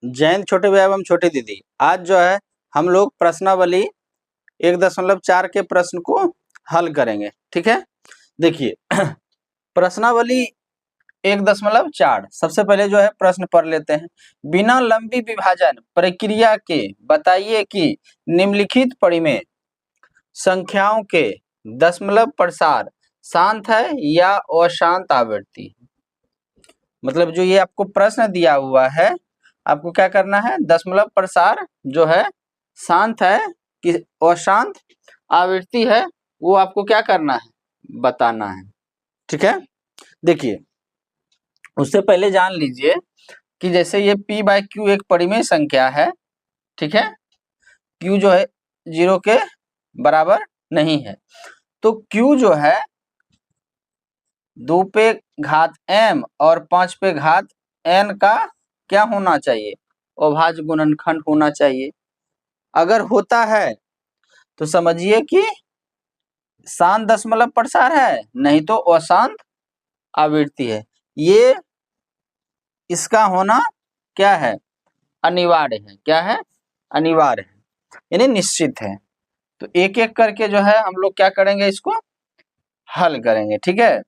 जैन छोटे भैया एवं छोटी दीदी, आज जो है हम लोग प्रश्नावली 1.4 के प्रश्न को हल करेंगे। ठीक है, देखिए प्रश्नावली 1.4 सबसे पहले जो है प्रश्न पढ़ लेते हैं। बिना लंबी विभाजन प्रक्रिया के बताइए कि निम्नलिखित परिमेय संख्याओं के दशमलव प्रसार शांत है या अशांत आवृत्ति। मतलब जो ये आपको प्रश्न दिया हुआ है, आपको क्या करना है, दशमलव प्रसार जो है शांत है कि अशांत आवृत्ति है, वो आपको क्या करना है, बताना है। ठीक है, देखिए उससे पहले जान लीजिए कि जैसे ये p/q एक परिमेय संख्या है। ठीक है, q जो है 0 के बराबर नहीं है, तो q जो है 2 पे घात m और 5 पे घात n का क्या होना चाहिए, अभाज्य गुणनखंड होना चाहिए। अगर होता है तो समझिए कि शांत दशमलव प्रसार है, नहीं तो अशांत आवृत्ति है। ये इसका होना क्या है, अनिवार्य है। क्या है, अनिवार्य है, यानी निश्चित है। तो एक एक करके जो है हम लोग क्या करेंगे, इसको हल करेंगे। ठीक है,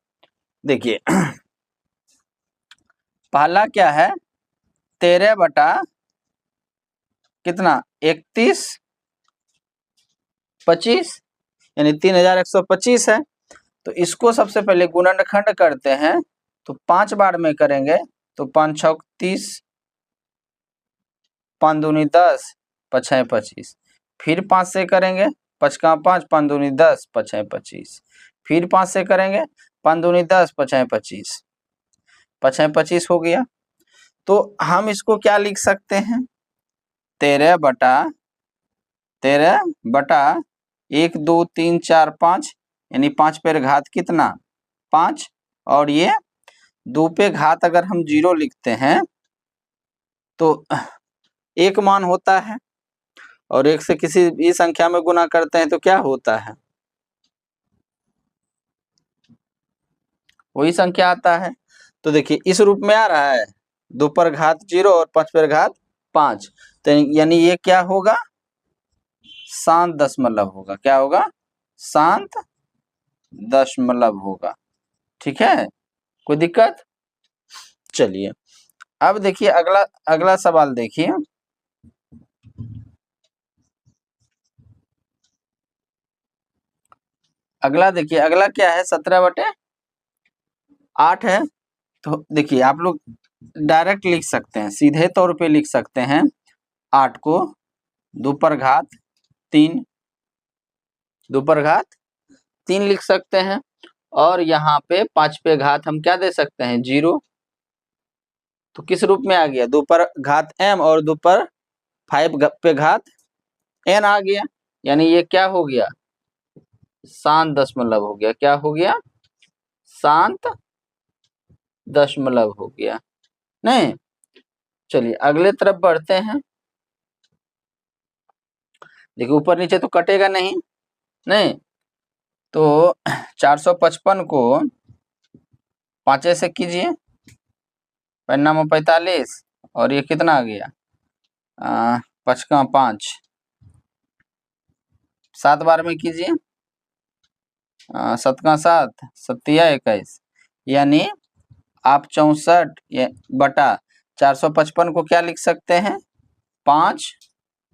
देखिए पहला क्या है, 13 बटा कितना 31 25 यानी 3125 है। तो इसको सबसे पहले गुणनखंड करते हैं, तो 5 बार में करेंगे तो 5 छक 30, 5 दूनी 10, 5 छः 25। फिर 5 से करेंगे, 5 का 5, 5 दूनी 10, 5 छः 25। फिर 5 से करेंगे, 5 दूनी 10, 5 छः 25, 5 छः 25 हो गया। तो हम इसको क्या लिख सकते हैं, 13 बटा 1 2 3 4 5 यानी 5 पे घात कितना 5, और ये 2 पे घात अगर हम 0 लिखते हैं तो एक मान होता है, और एक से किसी भी संख्या में गुना करते हैं तो क्या होता है, वही संख्या आता है। तो देखिए इस रूप में आ रहा है, 2 पर घात 0 और 5 पर घात 5, तो यानी ये क्या होगा, शांत दशमलव होगा। क्या होगा, शांत दशमलव होगा। ठीक है, कोई दिक्कत। चलिए अब देखिए अगला सवाल देखिए। अगला देखिए, अगला क्या है, 17/8 है। तो देखिए आप लोग डायरेक्ट लिख सकते हैं, सीधे तौर पे लिख सकते हैं 8 को 2 पर घात 3, 2 पर घात 3 लिख सकते हैं, और यहाँ पे 5 पे घात हम क्या दे सकते हैं, 0। तो किस रूप में आ गया, 2 पर घात m और 2 पर 5 पे घात n आ गया, यानी ये क्या हो गया, शांत दशमलव हो गया। क्या हो गया, शांत दशमलव हो गया। नहीं, चलिए अगले तरफ बढ़ते हैं। देखिए ऊपर नीचे तो कटेगा नहीं, नहीं तो 455 को 5 से कीजिए, 45, और ये कितना आ गया, 5 का 5, 7 बार में कीजिए, 7 का 7, 7 या 21, यानी आप 64 बटा 455 को क्या लिख सकते हैं, 5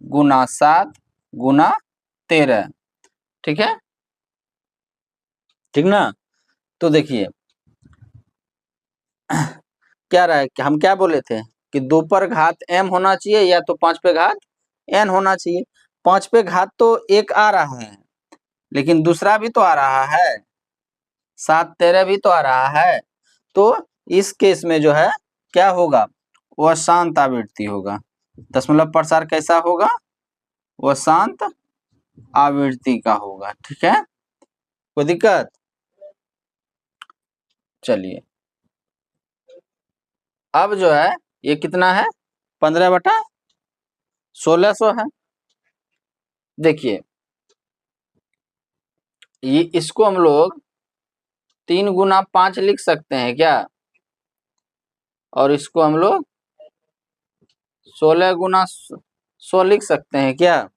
गुना 7 गुना 13। ठीक है, ठीक ना। तो देखिए क्या रहा है कि हम क्या बोले थे कि 2 पर घात m होना चाहिए या तो 5 पे घात n होना चाहिए। 5 पे घात तो एक आ रहा है, लेकिन दूसरा भी तो आ रहा है, 7 13 भी तो आ रहा है। तो इस केस में जो है क्या होगा, वह शांत आवृत्ति होगा। दशमलव प्रसार कैसा होगा, वह शांत आवृत्ति का होगा। ठीक है, कोई दिक्कत। चलिए अब जो है ये कितना है, 15/1600 है। देखिए ये इसको हम लोग 3 गुना 5 लिख सकते हैं क्या, और इसको हम लोग 16 गुना 100 लिख सकते हैं क्या?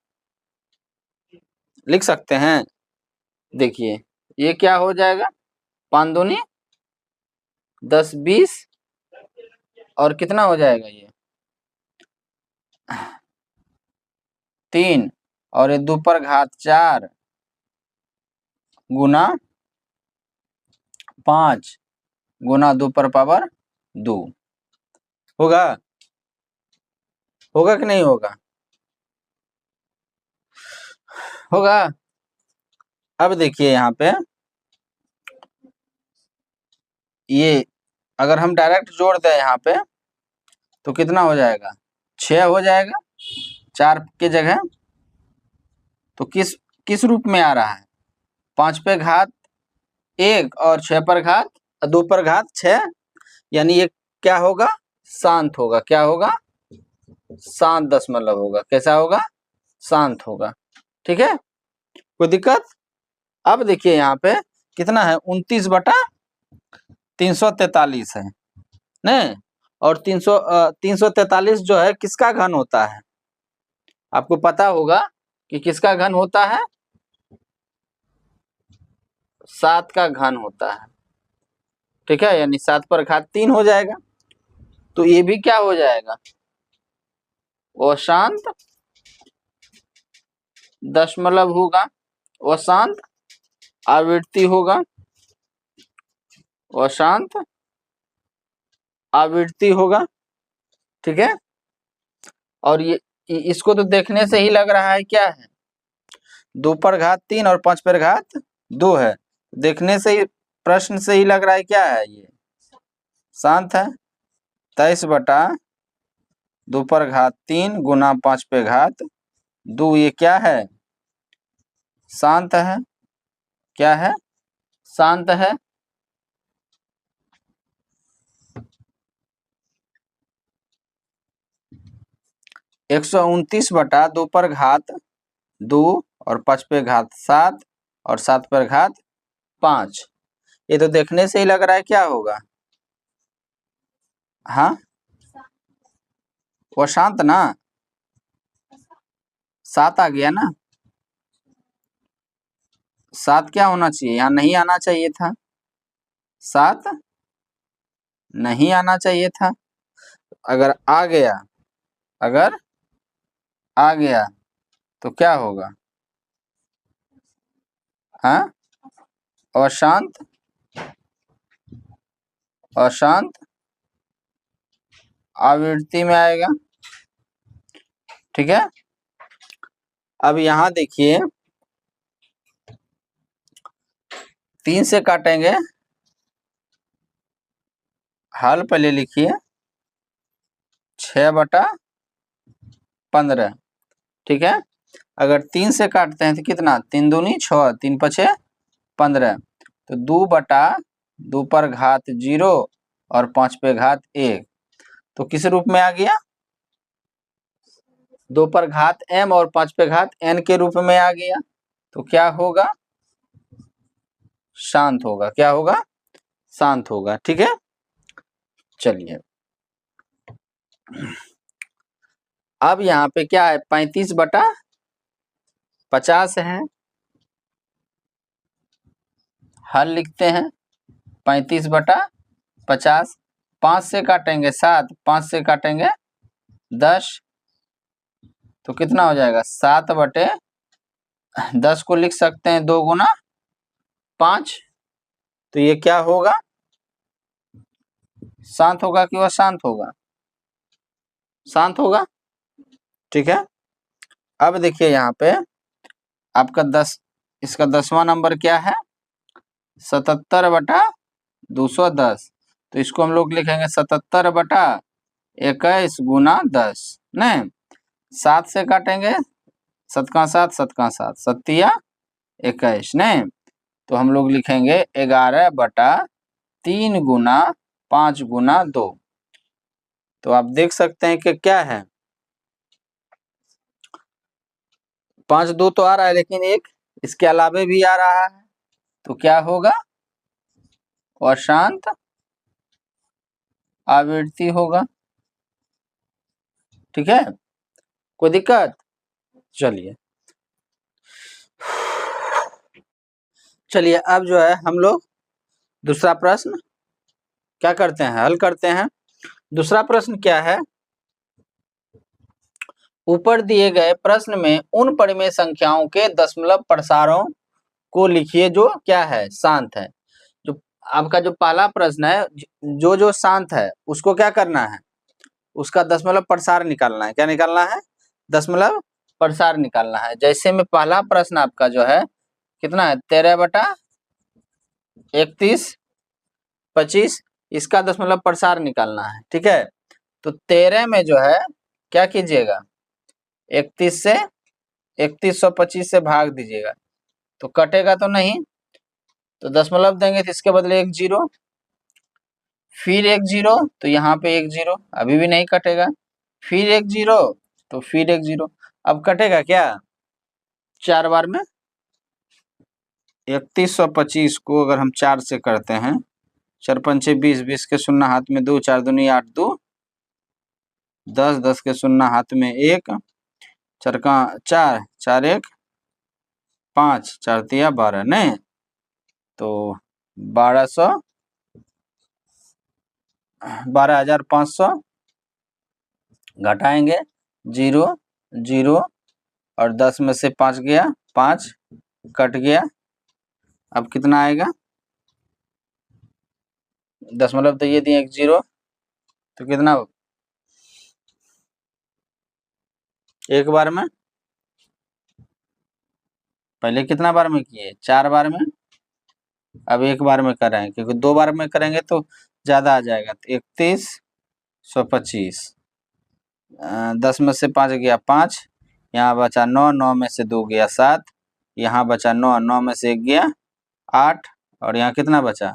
लिख सकते हैं। देखिए ये क्या हो जाएगा, 5 दूनी 10 20 और कितना हो जाएगा ये 3 और ये 2 पर घात 4 गुना 5 गुना 2 पर पावर 2 होगा। होगा कि नहीं होगा? होगा। अब देखिए यहाँ पे ये अगर हम डायरेक्ट जोड़ दें यहाँ पे तो कितना हो जाएगा, 6 हो जाएगा 4 के जगह। तो किस किस रूप में आ रहा है, 5 पे घात 1 और 6 पर घात 2 पर घात 6, यानी ये क्या होगा, शांत होगा। क्या होगा, शांत दशमलव होगा। कैसा होगा, शांत होगा। ठीक है, कोई दिक्कत? अब देखिए यहाँ पे कितना है, 29/343 है नहीं, और 343 जो है किसका घन होता है, आपको पता होगा कि किसका घन होता है, 7 का घन होता है। ठीक है, यानी 7 पर घात 3 हो जाएगा। तो ये भी क्या हो जाएगा, अशांत दशमलव होगा, अशांत आवृत्ति होगा, अशांत आवृत्ति होगा। ठीक है, और ये इसको तो देखने से ही लग रहा है क्या है, 2 पर घात 3 और 5 पर घात 2 है। देखने से ही, प्रश्न से ही लग रहा है क्या है, ये शांत है। 23/2 पर घात 3 गुना 5 पे घात 2, ये क्या है, शांत है। क्या है, शांत है। एक 129/2 पर घात 2 और 5 पे घात 7 और 7 पर घात 5, ये तो देखने से ही लग रहा है क्या होगा, हाँ वो शांत ना, 7 आ गया ना, 7 क्या होना चाहिए, यहाँ नहीं आना चाहिए था, 7 नहीं आना चाहिए था। अगर आ गया, अगर आ गया तो क्या होगा, हाँ अशांत, अशांत आवृत्ति में आएगा। ठीक है, अब यहाँ देखिए 3 से काटेंगे, हल पहले लिखिए, 6/15। ठीक है, अगर 3 से काटते हैं तो कितना, 3 दूनी 6, 3 पछे 15, तो 2/2 पर घात 0 और 5 पे घात 1, तो किस रूप में आ गया, 2 पर घात m और 5 पे घात n के रूप में आ गया। तो क्या होगा, शांत होगा। क्या होगा, शांत होगा। ठीक है, चलिए अब यहाँ पे क्या है, 35/50 है, हल लिखते हैं, 35/50, 5 से काटेंगे 7, 5 से काटेंगे 10, तो कितना हो जाएगा, 7/10 को लिख सकते हैं 2 गुना 5। तो ये क्या होगा, शांत होगा कि अशांत होगा, शांत होगा। ठीक है, अब देखिए यहाँ पे आपका 10, इसका 10वां नंबर क्या है, 77/210, तो इसको हम लोग लिखेंगे 77/21 गुना 10, नहीं 7 से काटेंगे, 7 का 7, 7 का 7, 7×21, नहीं तो हम लोग लिखेंगे 11/3 गुना 5 गुना 2। तो आप देख सकते हैं कि क्या है, 5 2 तो आ रहा है, लेकिन एक इसके अलावे भी आ रहा है, तो क्या होगा, अशांत आवृत्ति होगा। ठीक है, कोई दिक्कत? चलिए चलिए अब जो है हम लोग दूसरा प्रश्न क्या करते हैं, हल करते हैं। दूसरा प्रश्न क्या है, ऊपर दिए गए प्रश्न में उन परिमेय संख्याओं के दशमलव प्रसारों को लिखिए जो क्या है, शांत है। जो आपका जो पहला प्रश्न है, जो जो शांत है उसको क्या करना है, उसका दशमलव प्रसार निकालना है। क्या निकालना है? दशमलव प्रसार निकालना है। जैसे में पहला प्रश्न आपका जो है कितना है, 13/31/25, इसका दशमलव प्रसार निकालना है। ठीक है, तो 13 में जो है क्या कीजिएगा, 31 से 3125 से भाग दीजिएगा, तो कटेगा तो नहीं, तो दशमलव देंगे तो इसके बदले एक जीरो, फिर एक जीरो, तो यहाँ पे एक जीरो, अभी भी नहीं कटेगा, फिर एक जीरो, तो फिर एक जीरो। अब कटेगा क्या 4 बार में? 3125 को अगर हम 4 से करते हैं, 4 पंचे 20, 20 के शून्य हाथ में 2, 4 दूनी 8, 2 10, 10 के शून्य हाथ में 1, 4 का 4, 4 1 5, 4 तिया 12, नहीं तो 12,500 घटाएंगे, 0 0 और 10 में से 5 गया, 5 कट गया। अब कितना आएगा, दशमलव तो ये दिए एक जीरो, तो कितना एक बार में, पहले कितना बार में किए, 4 बार में, अब एक बार में कर रहे हैं क्योंकि 2 बार में करेंगे तो ज्यादा आ जाएगा। तो 3125, 10 में से 5 गया 5, यहाँ बचा 9, 9 में से 2 गया 7, यहाँ बचा 9, 9 में से 1 गया 8, और यहाँ कितना बचा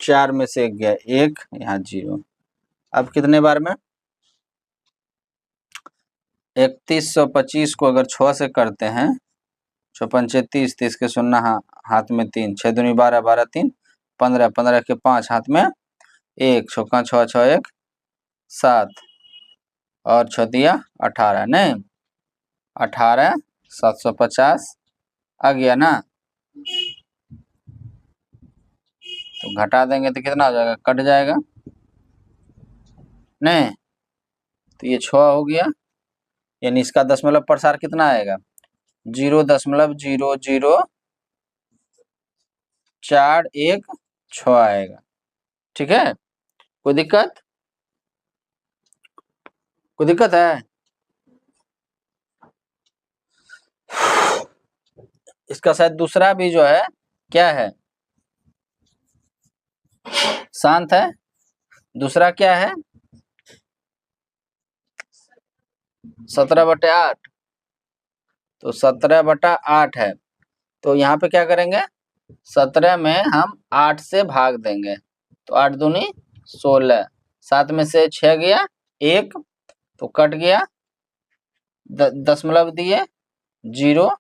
4 में से 1 गया 1, यहाँ 0। अब कितने बार में, 3125 को अगर 6 से करते हैं, 6 पंचे 30, 30 के शून्य हाथ में 3, 6 दूनी 12, 12 3 15, 15 के 5 हाथ में 1, 6 का 6, 6 1 7 और 6 दिया 18, नहीं 18,750 आ गया ना। तो घटा देंगे तो कितना हो जाएगा, कट जाएगा, नहीं तो ये 6 हो गया, यानी इसका दशमलव प्रसार कितना आएगा, 0.00416 आएगा। ठीक है, कोई दिक्कत, कोई दिक्कत है? इसका शायद दूसरा भी जो है क्या है, शांत है। दूसरा क्या है, 17/8, तो 17/8 है। तो यहाँ पे क्या करेंगे, 17 में हम 8 से भाग देंगे, तो 8 दूनी 16, 7 में से 6 गया 1, तो कट गया, दशमलव दिए 0,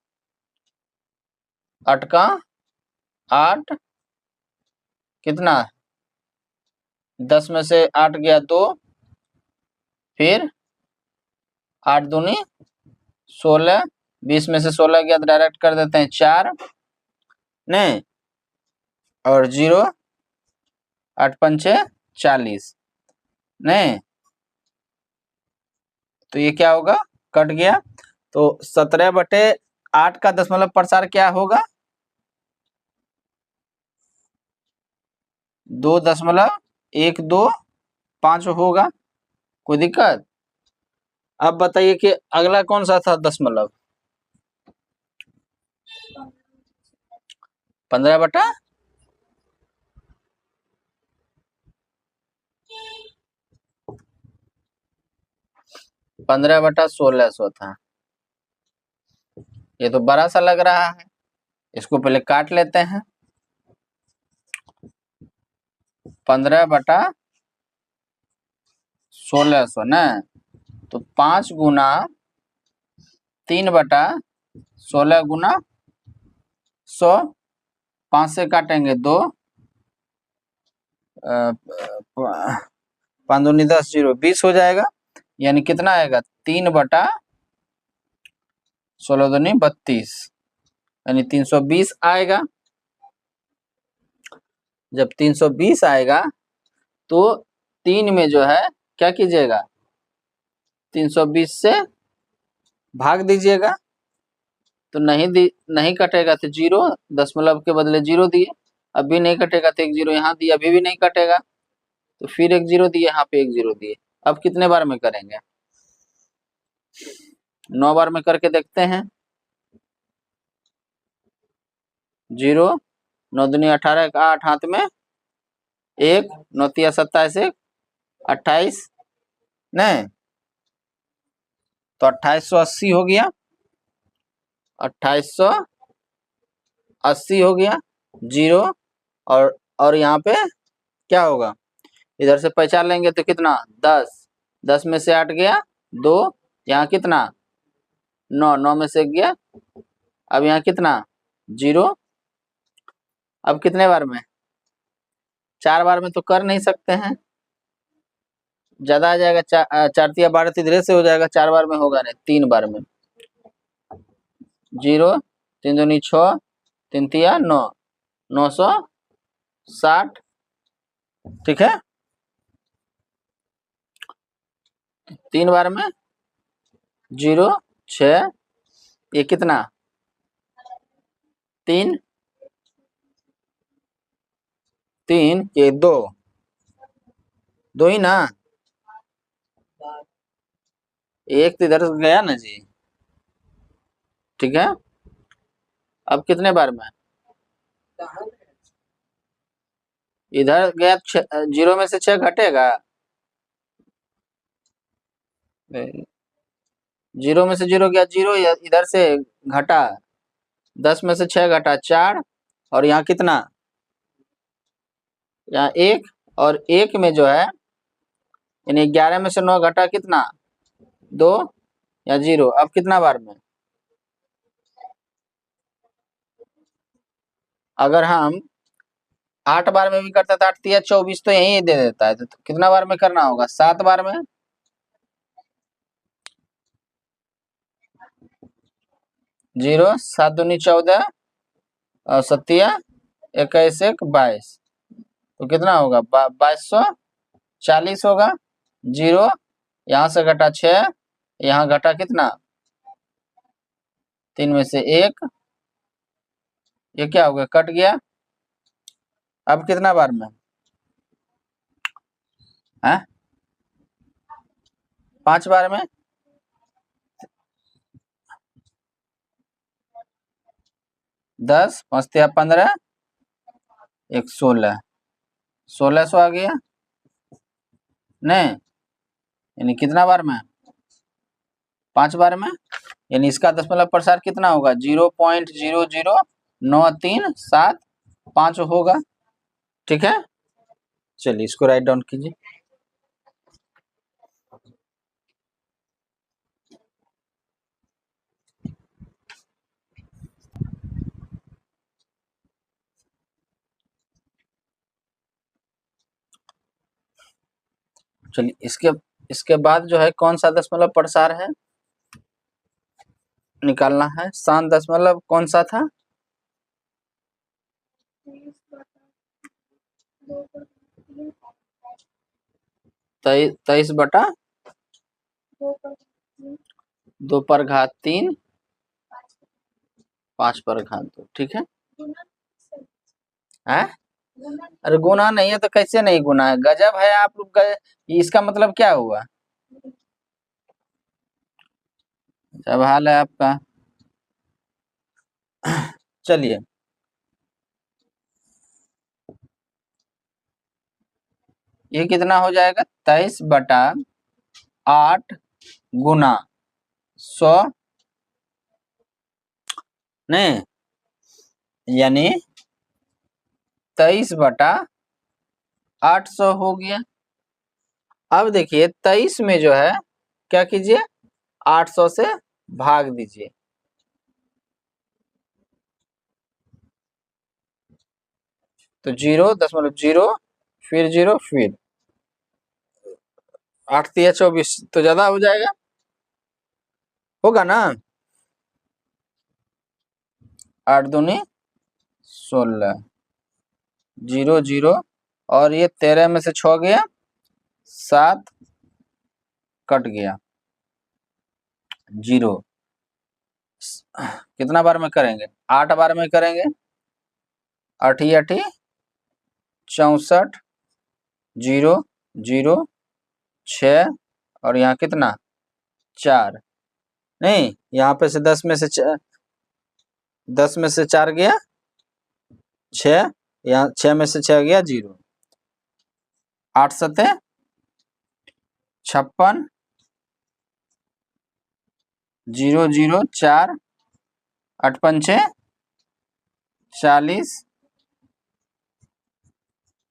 8 का 8, कितना 10 में से 8 गया 2, फिर 8 दूनी 16, 20 में से 16 गया तो डायरेक्ट कर देते हैं 4, नहीं और 0, 8 पंचे 40, नहीं तो ये क्या होगा, कट गया। तो 17/8 का दशमलव प्रसार क्या होगा, 2.125 होगा। कोई दिक्कत? अब बताइए कि अगला कौन सा था दशमलव, 15/, 15/1600 था। ये तो बड़ा सा लग रहा है, इसको पहले काट लेते हैं। 15/1600 ना, तो 5 गुना 3/16 गुना 100, 5 से काटेंगे 2, पाँच दूनी 10, 0 20 हो जाएगा। यानी कितना आएगा 3/16 दूनी 32, यानी 320 आएगा। जब 320 आएगा तो 3 में जो है क्या कीजिएगा 320 से भाग दीजिएगा, तो नहीं कटेगा तो 0, दशमलव के बदले 0 दिए, अभी नहीं कटेगा तो 1 0 यहाँ दिए, अभी भी नहीं कटेगा तो फिर 1 0 दिए, यहाँ पे 1 0 दिए। अब कितने बार में करेंगे 9 बार में करके देखते हैं। 0 9 दूनी 18 का 8 हाथ में 1 9 तिया 27 1 28, नहीं तो 2880 हो गया, 2880 हो गया 0। और यहाँ पे क्या होगा इधर से पहचान लेंगे तो कितना 10, 10 में से 8 गया 2, यहाँ कितना 9, 9 में से 1 गया, अब यहाँ कितना 0। अब कितने बार में 4 बार में तो कर नहीं सकते हैं, ज्यादा आ जाएगा, 4 तिया 12 इधर से हो जाएगा, 4 बार में होगा नहीं, 3 बार में 0 3 दूनी 6 3 तिया 9, 960, ठीक है। 3 बार में 0 6, ये कितना 3 3 ये 2 2 ही ना, एक तो इधर गया ना जी, ठीक है। अब कितने बार में इधर गया 0 में से 6 घटेगा, 0 में से 0 गया 0, इधर से घटा 10 में से 6 घटा 4, और यहाँ कितना यहाँ 1, और 1 में जो है यानी 11 में से 9 घटा कितना 2 या 0। अब कितना बार में अगर हम 8 बार में भी करते तो 8 तिया 24 तो यही दे देता है, तो कितना बार में करना होगा 7 बार में, 0 7 दूनी 14 और 7 21 1 22, तो कितना होगा 2240 होगा। 0 यहाँ से घटा 6, यहाँ घटा कितना 3 में से 1, ये क्या हो गया कट गया। अब कितना बार में है 5 बार में, 10 5 तिया 15 1 16, 1600 आ गया, नहीं यानी कितना बार में 5 बार में, यानी इसका दशमलव प्रसार कितना होगा 0.00935 होगा, ठीक है। चलिए इसको राइट डाउन कीजिए। चलिए इसके बाद जो है कौन सा दशमलव प्रसार है निकालना है। शांत दशमलव कौन सा था 23/2/3 5/2, ठीक है। हैं अरे गुना नहीं है तो कैसे नहीं गुना है, गजब है आप लोग इसका मतलब क्या हुआ जब हाल है आपका। चलिए ये कितना हो जाएगा 23/8 गुना 100, नहीं यानी 23/800 हो गया। अब देखिए 23 में जो है क्या कीजिए 800 से भाग दीजिए, तो 0.0 फिर 0 फिर 8 3 24 तो ज्यादा हो जाएगा, होगा ना। 8 दूनी 16, 0 0 और ये 13 में से 6 गया 7 कट गया 0। कितना बार में करेंगे? 8 बार में करेंगे। 8 8 64 0 0 6 और यहाँ कितना 4, नहीं यहाँ पे से 10 में से 4 गया 6, यहाँ 6 में से 6 गया 0। 8 7 56 0 0 4 8 5 40,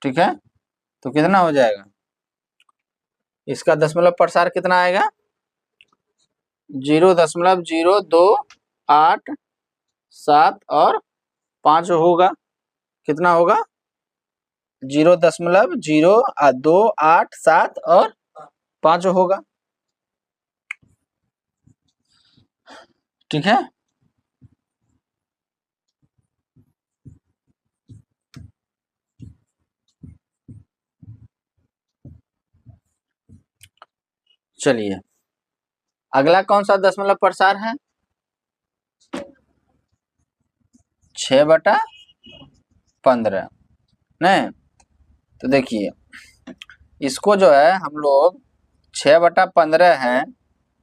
ठीक है। तो कितना हो जाएगा? इसका दशमलव प्रसार कितना आएगा? 0.028 और 5 होगा। कितना होगा? 0.0287 और 5 होगा, ठीक है। चलिए अगला कौन सा दशमलव प्रसार है? 6/15, नहीं तो देखिए इसको जो है हम लोग 6/15 है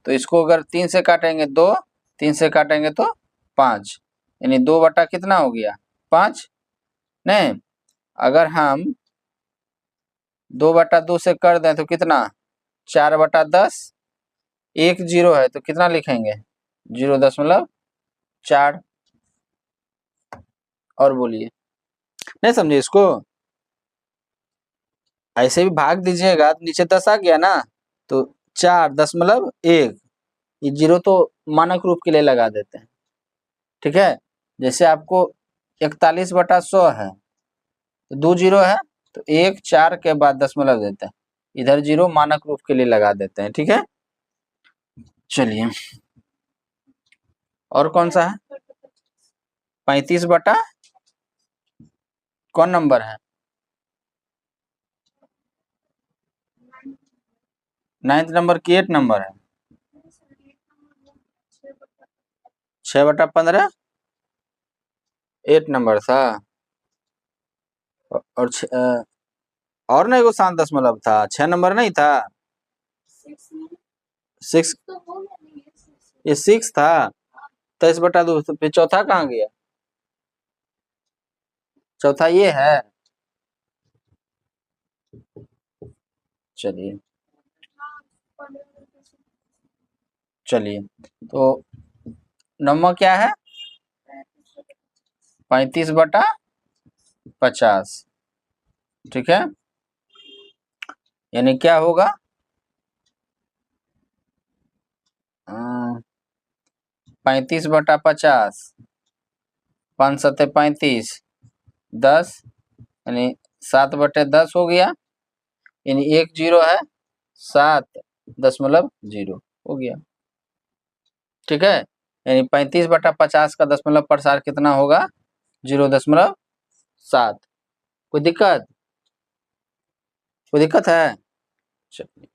तो इसको अगर 3 से काटेंगे 2, 3 से काटेंगे तो 5, यानी 2 बटा कितना हो गया 5। नहीं अगर हम 2/2 से कर दें तो कितना 4/10, 1 0 है तो कितना लिखेंगे 0.4। और बोलिए, नहीं समझे इसको? ऐसे भी भाग दीजिएगा तो नीचे 10 आ गया ना, तो 4.1, ये 0 तो मानक रूप के लिए लगा देते हैं, ठीक है। जैसे आपको 41/100 है तो 2 0 है तो 1 4 के बाद दशमलव देते हैं, इधर 0 मानक रूप के लिए लगा देते हैं, ठीक है। चलिए और कौन सा है? 35 बटा कौन नंबर है? 9th नंबर की 8 नंबर है। 6/15 8 नंबर था और और नहीं वो 7 दशमलव था, 6 नंबर नहीं था। 6, ये 6 था। 23/2 तो फिर चौथा कहाँ गया? चौथा ये है। चलिए चलिए तो नंबर क्या है? 35/50, ठीक है। यानी क्या होगा 35/50, 5 7 35, 10 यानी 7/10 हो गया, यानी 1 0 है 7.0 हो गया, ठीक है। यानी 35/50 का दशमलव प्रसार कितना होगा 0.7। कोई दिक्कत है? चलिए